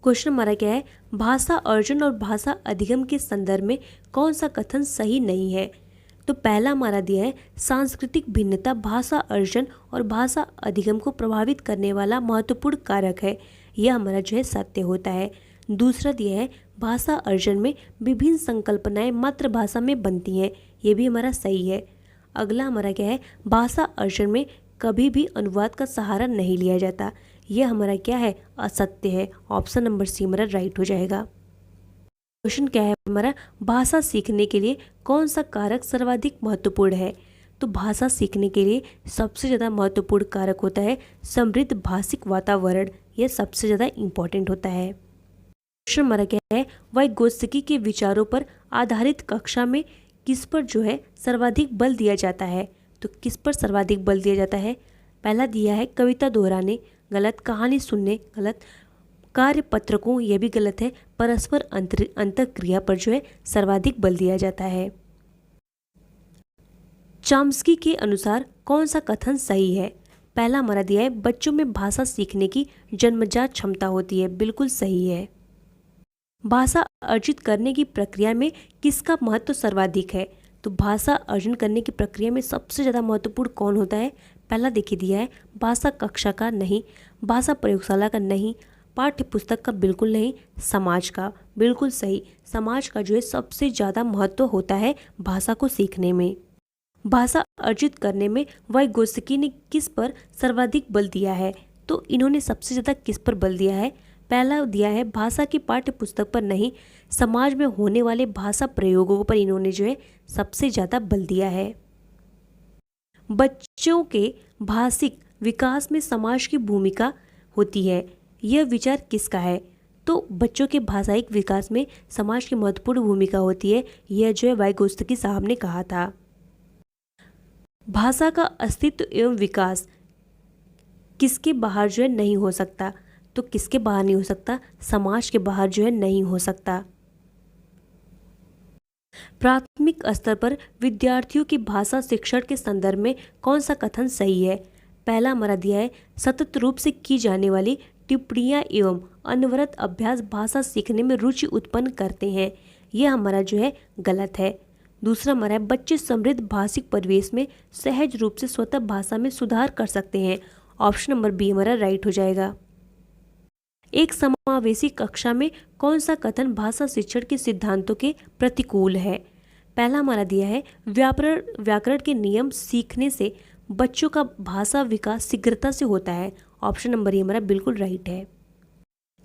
Question हमारा क्या है, भाषा अर्जन और भाषा अधिगम के संदर्भ में कौन सा कथन सही नहीं है। तो पहला हमारा दिया है, सांस्कृतिक भिन्नता भाषा अर्जन और भाषा अधिगम को प्रभावित करने वाला महत्वपूर्ण कारक है। यह हमारा जो है सत्य होता है। दूसरा दिया है, भाषा अर्जन में विभिन्न संकल्पनाएं मातृभाषा में बनती हैं। ये भी हमारा सही है। अगला हमारा क्या है, भाषा अर्जन में कभी भी अनुवाद का सहारा नहीं लिया जाता। यह हमारा क्या है, असत्य है। ऑप्शन नंबर सी हमारा राइट हो जाएगा। क्वेश्चन क्या है हमारा, भाषा सीखने के लिए कौन सा कारक सर्वाधिक महत्वपूर्ण है। तो भाषा सीखने के लिए सबसे ज़्यादा महत्वपूर्ण कारक होता है समृद्ध भाषिक वातावरण। यह सबसे ज़्यादा इम्पॉर्टेंट होता है। क्वेश्चन हमारा क्या है, वाइगोत्स्की के विचारों पर आधारित कक्षा में किस पर जो है सर्वाधिक बल दिया जाता है। तो किस पर सर्वाधिक बल दिया जाता है। पहला दिया है कविता दोहराने, गलत। कहानी सुनने, गलत। कार्यपत्रकों, यह भी गलत है। परस्पर अंतःक्रिया पर जो है सर्वाधिक बल दिया जाता है। चॉम्स्की के अनुसार कौन सा कथन सही है। पहला हमारा दिया है, बच्चों में भाषा सीखने की जन्मजात क्षमता होती है। बिल्कुल सही है। भाषा अर्जित करने की प्रक्रिया में किसका महत्व सर्वाधिक है। तो भाषा अर्जन करने की प्रक्रिया में सबसे ज़्यादा महत्वपूर्ण कौन होता है। पहला देखिए दिया है, भाषा कक्षा का नहीं, भाषा प्रयोगशाला का नहीं, पाठ्य पुस्तक का बिल्कुल नहीं, समाज का। बिल्कुल सही। समाज का जो है सबसे ज़्यादा महत्व होता है भाषा को सीखने में। भाषा अर्जित करने में वाइगोत्स्की ने किस पर सर्वाधिक बल दिया है। तो इन्होंने सबसे ज़्यादा किस पर बल दिया है। पहला दिया है, भाषा की पाठ्य पुस्तक पर नहीं, समाज में होने वाले भाषा प्रयोगों पर इन्होंने जो है सबसे ज़्यादा बल दिया है। बच्चों के भाषिक विकास में समाज की भूमिका होती है। यह विचार किसका है। तो बच्चों के भाषाई विकास में समाज की महत्वपूर्ण भूमिका होती है। यह जो है वाइगोत्स्की साहब ने कहा था। भाषा का अस्तित्व एवं विकास किसके बाहर जो है नहीं हो सकता। तो किसके बाहर नहीं हो सकता, समाज के बाहर जो है नहीं हो सकता। प्राथमिक स्तर पर विद्यार्थियों की भाषा शिक्षण के संदर्भ में कौन सा कथन सही है। पहला हमारा दिया है, सतत रूप से की जाने वाली टिप्पणियां एवं अनवरत अभ्यास भाषा सीखने में रुचि उत्पन्न करते हैं। यह हमारा जो है गलत है। दूसरा हमारा है, बच्चे समृद्ध भाषिक परिवेश में सहज रूप से स्वतः भाषा में सुधार कर सकते हैं। ऑप्शन नंबर बी हमारा राइट हो जाएगा। एक समावेशी कक्षा में कौन सा कथन भाषा शिक्षण के सिद्धांतों के प्रतिकूल है। पहला हमारा दिया है, व्याकरण के नियम सीखने से बच्चों का भाषा विकास शीघ्रता से होता है। ऑप्शन नंबर ये हमारा बिल्कुल राइट है।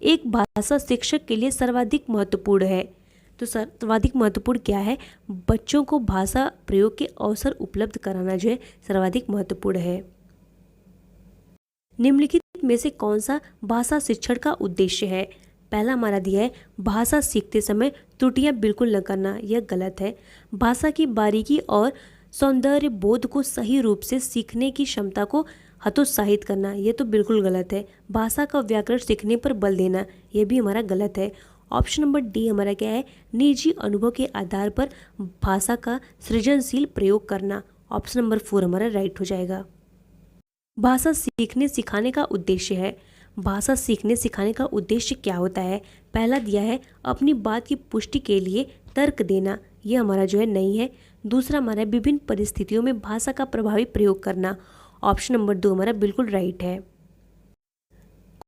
एक भाषा शिक्षक के लिए सर्वाधिक महत्वपूर्ण है। तो सर्वाधिक महत्वपूर्ण क्या है, बच्चों को भाषा प्रयोग के अवसर उपलब्ध कराना जो है सर्वाधिक महत्वपूर्ण है। निम्नलिखित में से कौन सा भाषा शिक्षण का उद्देश्य है। पहला हमारा दिया है, भाषा सीखते समय त्रुटियां बिल्कुल न करना। यह गलत है। भाषा की बारीकी और सौंदर्य बोध को सही रूप से सीखने की क्षमता को हतोत्साहित करना, यह तो बिल्कुल गलत है। भाषा का व्याकरण सीखने पर बल देना, यह भी हमारा गलत है। ऑप्शन नंबर डी हमारा क्या है, निजी अनुभव के आधार पर भाषा का सृजनशील प्रयोग करना। ऑप्शन नंबर 4 हमारा राइट हो जाएगा। भाषा सीखने सिखाने का उद्देश्य है। भाषा सीखने सिखाने का उद्देश्य क्या होता है। पहला दिया है, अपनी बात की पुष्टि के लिए तर्क देना। यह हमारा जो है नहीं है। दूसरा हमारा विभिन्न परिस्थितियों में भाषा का प्रभावी प्रयोग करना। ऑप्शन नंबर 2 हमारा बिल्कुल राइट है।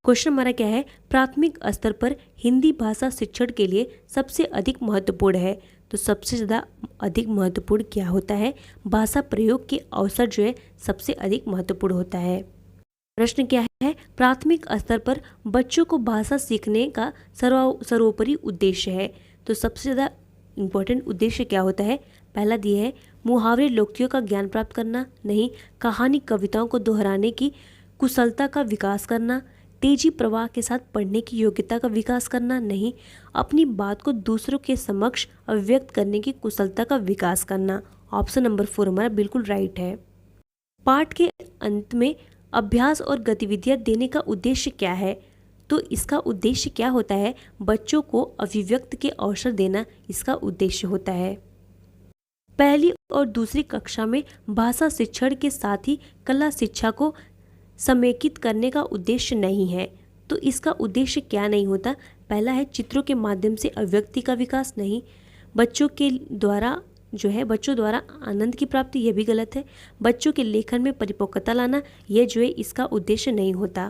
क्वेश्चन हमारा क्या है, प्राथमिक स्तर पर हिंदी भाषा शिक्षण के लिए सबसे अधिक महत्वपूर्ण है। तो सबसे ज़्यादा अधिक महत्वपूर्ण क्या होता है, भाषा प्रयोग के अवसर जो है सबसे अधिक महत्वपूर्ण होता है। प्रश्न क्या है, प्राथमिक स्तर पर बच्चों को भाषा सीखने का सर्वोपरि उद्देश्य है। तो सबसे ज़्यादा इम्पोर्टेंट उद्देश्य क्या होता है। पहला दिया है, मुहावरे लोकोक्तियों का ज्ञान प्राप्त करना। नहीं। कहानी कविताओं को दोहराने की कुशलता का विकास करना। तेजी प्रवाह के साथ पढ़ने की योग्यता का विकास करना। नहीं। अपनी बात को दूसरों के समक्ष अभिव्यक्त करने की कुशलता का विकास करना। ऑप्शन नंबर 4 हमारा बिल्कुल राइट है। पाठ के अंत में अभ्यास और गतिविधियां देने का उद्देश्य क्या है। तो इसका उद्देश्य क्या होता है, बच्चों को अभिव्यक्त के अवसर देना इसका उद्देश्य होता है। पहली और दूसरी कक्षा में भाषा शिक्षण के साथ ही कला शिक्षा को समेकित करने का उद्देश्य नहीं है। तो इसका उद्देश्य क्या नहीं होता? पहला है चित्रों के माध्यम से अभिव्यक्ति का विकास, नहीं। बच्चों द्वारा आनंद की प्राप्ति, यह भी गलत है। बच्चों के लेखन में परिपक्वता लाना, यह जो है इसका उद्देश्य नहीं होता।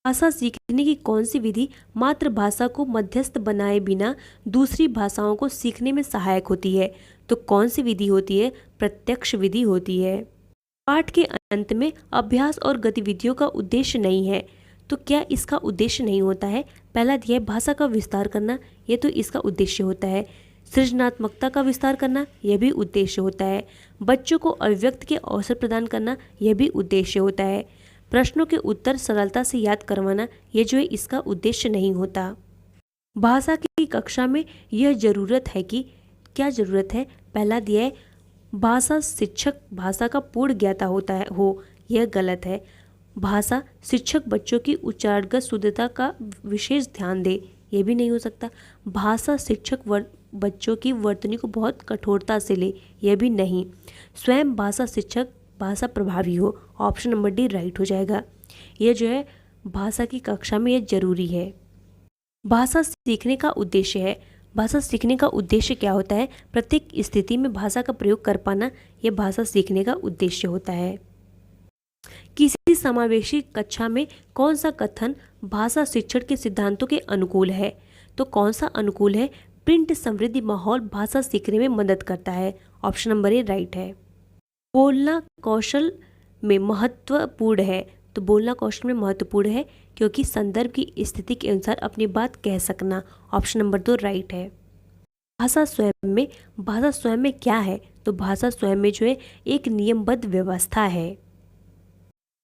भाषा सीखने की कौन सी विधि मातृभाषा को मध्यस्थ बनाए बिना दूसरी भाषाओं को सीखने में सहायक होती है? तो कौन सी विधि होती है? प्रत्यक्ष विधि होती है। पाठ के अंत में अभ्यास और गतिविधियों का उद्देश्य नहीं है, तो क्या इसका उद्देश्य नहीं होता है? पहला दिया है भाषा का विस्तार करना, यह तो इसका उद्देश्य होता है। सृजनात्मकता का विस्तार करना, यह भी उद्देश्य होता है। बच्चों को अभिव्यक्ति के अवसर प्रदान करना, यह भी उद्देश्य होता है। प्रश्नों के उत्तर सरलता से याद करवाना, यह जो है इसका उद्देश्य नहीं होता। भाषा की कक्षा में यह जरूरत है कि, क्या जरूरत है? पहला दिया है भाषा शिक्षक भाषा का पूर्ण ज्ञाता हो, यह गलत है। भाषा शिक्षक बच्चों की उच्चारणगत शुद्धता का विशेष ध्यान दे, यह भी नहीं हो सकता। भाषा शिक्षक बच्चों की वर्तनी को बहुत कठोरता से ले, यह भी नहीं। स्वयं भाषा शिक्षक भाषा प्रभावी हो, ऑप्शन नंबर डी राइट हो जाएगा। यह जो है भाषा की कक्षा में यह जरूरी है। भाषा सीखने का उद्देश्य है। भाषा सीखने का उद्देश्य क्या होता है? प्रत्येक स्थिति में भाषा का प्रयोग कर पाना, यह भाषा सीखने का उद्देश्य होता है। किसी समावेशी कक्षा में कौन सा कथन भाषा शिक्षण के सिद्धांतों के अनुकूल है? तो कौन सा अनुकूल है? प्रिंट समृद्धि माहौल भाषा सीखने में मदद करता है, ऑप्शन नंबर ए राइट है। बोलना कौशल में महत्वपूर्ण है, तो बोलना कौशल में महत्वपूर्ण है क्योंकि संदर्भ की स्थिति के अनुसार अपनी बात कह सकना, ऑप्शन नंबर 2 राइट है। भाषा स्वयं में क्या है? तो भाषा स्वयं में जो है एक नियमबद्ध व्यवस्था है।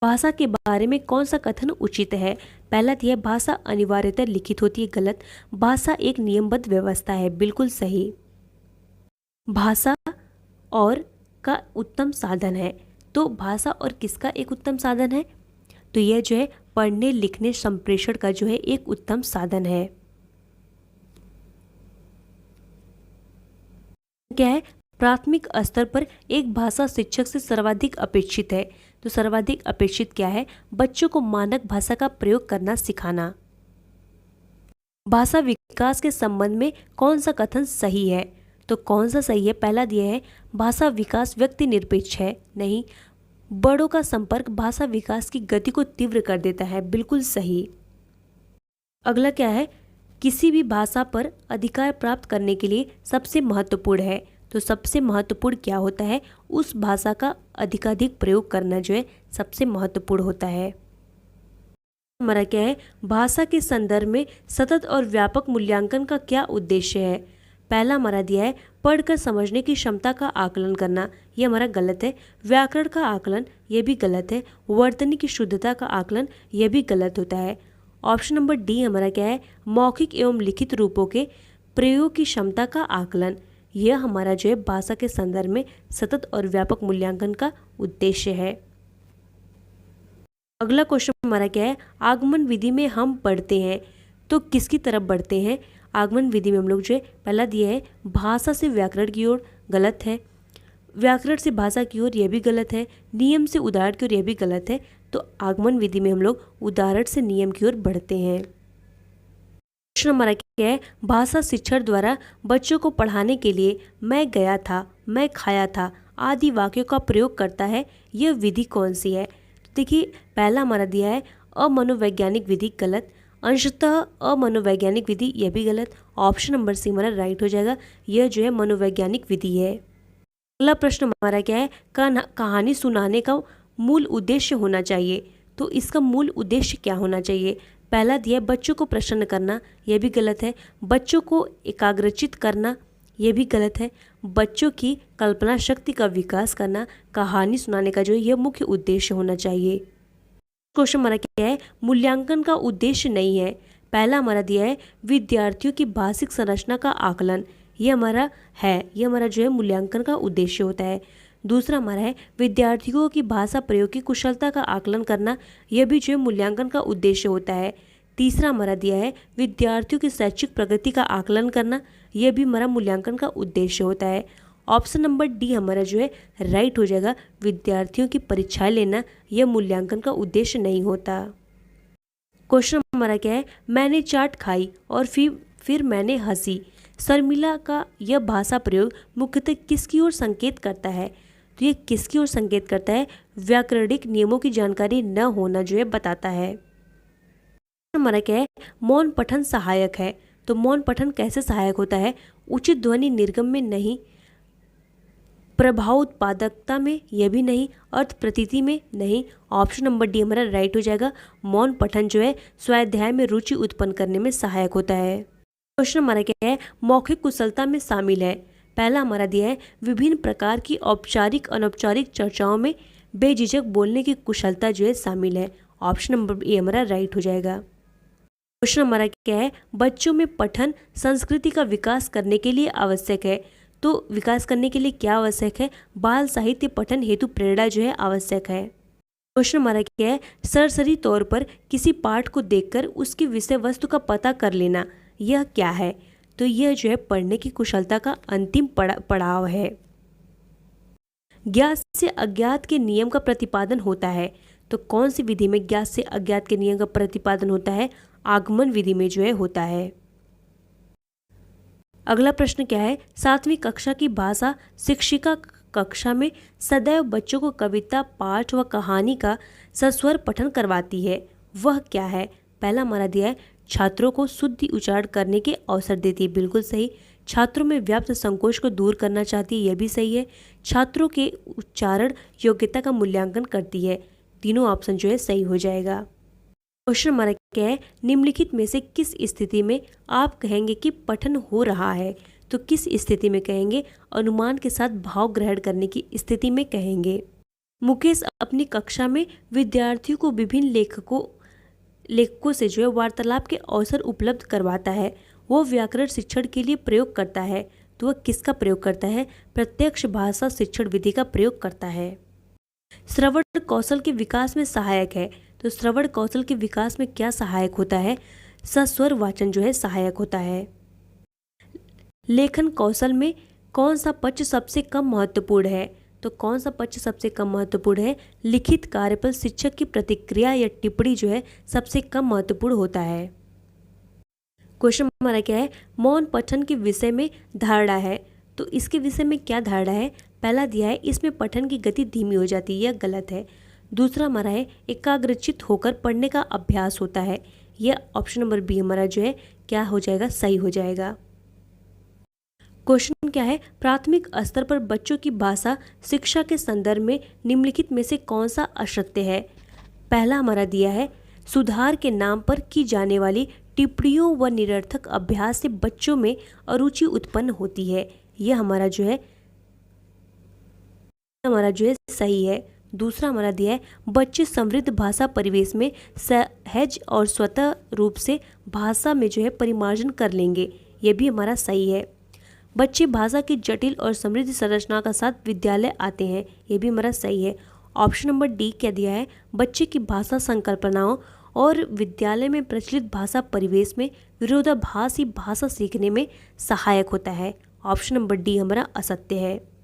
भाषा के बारे में कौन सा कथन उचित है? पहला दिया भाषा अनिवार्यतः लिखित होती है, गलत। भाषा एक नियमबद्ध व्यवस्था है, बिल्कुल सही। भाषा और का उत्तम साधन है, तो भाषा और किसका एक उत्तम साधन है? तो यह जो है पढ़ने लिखने संप्रेषण का जो है एक उत्तम साधन है। क्या है? प्राथमिक स्तर पर एक भाषा शिक्षक से सर्वाधिक अपेक्षित है, तो सर्वाधिक अपेक्षित क्या है? बच्चों को मानक भाषा का प्रयोग करना सिखाना। भाषा विकास के संबंध में कौन सा कथन सही है? तो कौन सा सही है? पहला दिया है भाषा विकास व्यक्ति निरपेक्ष है, नहीं। बड़ों का संपर्क भाषा विकास की गति को तीव्र कर देता है, बिल्कुल सही। अगला क्या है? किसी भी भाषा पर अधिकार प्राप्त करने के लिए सबसे महत्वपूर्ण है, तो सबसे महत्वपूर्ण क्या होता है? उस भाषा का अधिकाधिक प्रयोग करना जो है सबसे महत्वपूर्ण होता है। हमारा क्या है? भाषा के संदर्भ में सतत और व्यापक मूल्यांकन का क्या उद्देश्य है? पहला हमारा दिया है पढ़कर समझने की क्षमता का आकलन करना, यह हमारा गलत है। व्याकरण का आकलन, यह भी गलत है। वर्तनी की शुद्धता का आकलन, यह भी गलत होता है। ऑप्शन नंबर डी हमारा क्या है? मौखिक एवं लिखित रूपों के प्रयोग की क्षमता का आकलन, यह हमारा जो है भाषा के संदर्भ में सतत और व्यापक मूल्यांकन का उद्देश्य है। अगला क्वेश्चन हमारा क्या है? आगमन विधि में हम बढ़ते हैं, तो किसकी तरफ बढ़ते हैं? आगमन विधि में हम लोग जो है पहला दिया है भाषा से व्याकरण की ओर, गलत है। व्याकरण से भाषा की ओर, यह भी गलत है। नियम से उदाहरण की ओर, यह भी गलत है। तो आगमन विधि में हम लोग उदाहरण से नियम की ओर बढ़ते हैं। प्रश्न हमारा क्या है? भाषा शिक्षण द्वारा बच्चों को पढ़ाने के लिए मैं गया था, मैं खाया था आदि वाक्यों का प्रयोग करता है, यह विधि कौन सी है? तो देखिए पहला हमारा दिया है अमनोवैज्ञानिक विधि, गलत। अंशतः अमनोवैज्ञानिक विधि, यह भी गलत। ऑप्शन नंबर सी हमारा राइट हो जाएगा, यह जो है मनोवैज्ञानिक विधि है। अगला प्रश्न हमारा क्या है? कहानी सुनाने का मूल उद्देश्य होना चाहिए, तो इसका मूल उद्देश्य क्या होना चाहिए? पहला दिया बच्चों को प्रसन्न करना, यह भी गलत है। बच्चों को एकाग्रचित करना, यह भी गलत है। बच्चों की कल्पना शक्ति का विकास करना, कहानी सुनाने का जो है यह मुख्य उद्देश्य होना चाहिए। क्वेश्चन हमारा क्या है? मूल्यांकन का उद्देश्य नहीं है। पहला हमारा दिया है विद्यार्थियों की भाषिक संरचना का आकलन, यह हमारा है, यह हमारा जो है मूल्यांकन का उद्देश्य होता है। दूसरा हमारा है विद्यार्थियों की भाषा प्रयोग की कुशलता का आकलन करना, यह भी जो है मूल्यांकन का उद्देश्य होता है। तीसरा हमारा दिया है विद्यार्थियों की शैक्षिक प्रगति का आकलन करना, यह भी हमारा मूल्यांकन का उद्देश्य होता है। ऑप्शन नंबर डी हमारा जो है राइट हो जाएगा, विद्यार्थियों की परीक्षाएं लेना यह मूल्यांकन का उद्देश्य नहीं होता। क्वेश्चन हमारा क्या है, मैंने चाट खाई और फिर मैंने हंसी। शर्मिला का यह भाषा प्रयोग मुख्यतः किसकी ओर संकेत करता है? तो ये किसकी ओर संकेत करता है? व्याकरणिक नियमों की जानकारी न होना जो है बताता है। हमारा क्या है, मौन पठन सहायक है। तो मौन पठन कैसे सहायक होता है? उचित ध्वनि निर्गम में नहीं, प्रभाव उत्पादकता में यह भी नहीं, अर्थ प्रतीति में नहीं। ऑप्शन नंबर डी हमारा राइट हो जाएगा। मौन पठन जो है स्वाध्याय में रुचि उत्पन्न करने में सहायक होता है। क्वेश्चन हमारा क्या है, मौखिक कुशलता में शामिल है। पहला हमारा दिया है, विभिन्न प्रकार की औपचारिक अनौपचारिक चर्चाओं में बेझिझक बोलने की कुशलता जो है शामिल है। ऑप्शन नंबर ए हमारा राइट हो जाएगा। क्वेश्चन हमारा क्या है, बच्चों में पठन संस्कृति का विकास करने के लिए आवश्यक है। तो विकास करने के लिए क्या आवश्यक है? बाल साहित्य पठन हेतु प्रेरणा जो है आवश्यक है। क्वेश्चन हमारा क्या है, सरसरी तौर पर किसी पाठ को देखकर उसकी विषय वस्तु का पता कर लेना, यह क्या है? तो यह जो है पढ़ने की कुशलता का अंतिम पड़ाव है। ज्ञात से अज्ञात के नियम का प्रतिपादन होता है। तो कौन सी विधि में ज्ञात से अज्ञात के नियम का प्रतिपादन होता है? आगमन विधि में जो है होता है। अगला प्रश्न क्या है, 7वीं कक्षा की भाषा शिक्षिका कक्षा में सदैव बच्चों को कविता, पाठ व कहानी का सस्वर पठन करवाती है, वह क्या है? पहला हमारा दिया है, छात्रों को शुद्ध उच्चारण करने के अवसर देती है, बिल्कुल सही। छात्रों में व्याप्त संकोच को दूर करना चाहती है, यह भी सही है। छात्रों के उच्चारण योग्यता का मूल्यांकन करती है, तीनों ऑप्शन जो है सही हो जाएगा। क्वेश्चन हमारा क्या है, निम्नलिखित में से किस स्थिति में आप कहेंगे कि पठन हो रहा है? तो किस स्थिति में कहेंगे? अनुमान के साथ भाव ग्रहण करने की स्थिति में कहेंगे। मुकेश अपनी कक्षा में विद्यार्थियों को विभिन्न लेखकों से जो है वार्तालाप के अवसर उपलब्ध करवाता है। वो व्याकरण शिक्षण के लिए प्रयोग करता है। तो वह किसका प्रयोग करता है? प्रत्यक्ष भाषा शिक्षण विधि का प्रयोग करता है। श्रवण कौशल के विकास में सहायक है। तो श्रवण कौशल के विकास में क्या सहायक होता है? सस्वर वाचन जो है सहायक होता है। लेखन कौशल में कौन सा पक्ष सबसे कम महत्वपूर्ण है? तो कौन सा पक्ष सबसे कम महत्वपूर्ण है? लिखित कार्य पर शिक्षक की प्रतिक्रिया या टिप्पणी जो है सबसे कम महत्वपूर्ण होता है। क्वेश्चन हमारा क्या है, मौन पठन के विषय में धारणा है। तो इसके विषय में क्या धारणा है? पहला दिया है, इसमें पठन की गति धीमी हो जाती है, यह गलत है। दूसरा हमारा है, एकाग्रचित होकर पढ़ने का अभ्यास होता है, यह ऑप्शन नंबर बी हमारा जो है क्या हो जाएगा? सही हो जाएगा। क्वेश्चन क्या है, प्राथमिक स्तर पर बच्चों की भाषा शिक्षा के संदर्भ में निम्नलिखित में से कौन सा असत्य है? पहला हमारा दिया है, सुधार के नाम पर की जाने वाली टिप्पणियों व निरर्थक अभ्यास से बच्चों में अरुचि उत्पन्न होती है, यह हमारा जो है सही है। दूसरा हमारा दिया है, बच्चे समृद्ध भाषा परिवेश में सहज और स्वतः रूप से भाषा में जो है परिमार्जन कर लेंगे, यह भी हमारा सही है। बच्चे भाषा की जटिल और समृद्ध संरचना का साथ विद्यालय आते हैं, यह भी हमारा सही है। ऑप्शन नंबर डी क्या दिया है, बच्चे की भाषा संकल्पनाओं और विद्यालय में प्रचलित भाषा परिवेश में विरोधाभासी भाषा सीखने में सहायक होता है। ऑप्शन नंबर डी हमारा असत्य है।